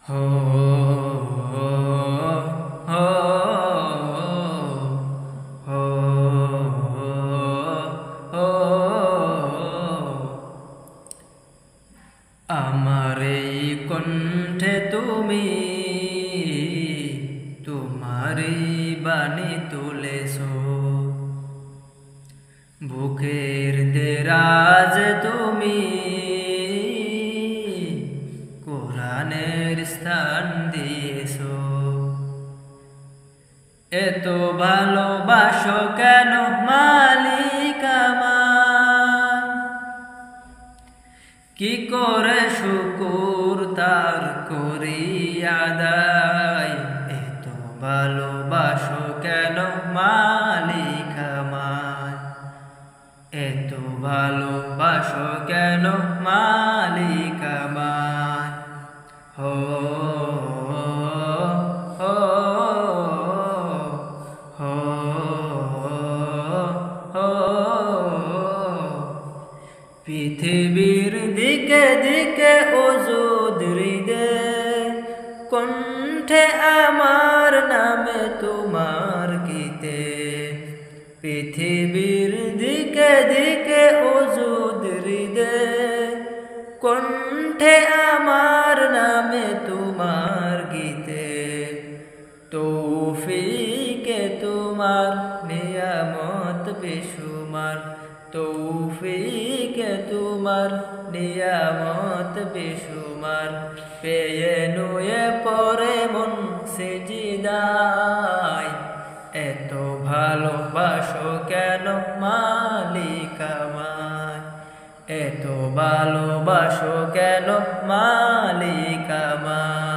হো হো হো হো আমার এই কণ্ঠে তুমি তোমারই বাণী তুলেছো, বুকের দেরাজ তুমি কোরআনের স্থান দিয়েছো। এত ভালোবাসো কেন মালিক আমার, কি করে শুকুর তার করি আদায়। এত ভালোবাসো কেন মালিক আমার, এত ভালোবাসো কেন মালিক আমার। হো হো হো হো পৃথিবীর দিকে দিকে ওজুদ হৃদে, কণ্ঠে আমার নামে তোমার গীতে। পৃথিবীর দিকে দিকে ওজুদ হৃদে, কণ্ঠে আমার নামে তোমার গীতে। তৌফিকে তোমার নিয়ামত বেশুমার, তৌফিকে তোমার নিয়ামত বেশুমার। পেয়ে নুয়ে পরে মন সিজদায়, এত ভালোবাসো কেন মালিক আমায়, এত ভালোবাসো কেন মালিক আমায়।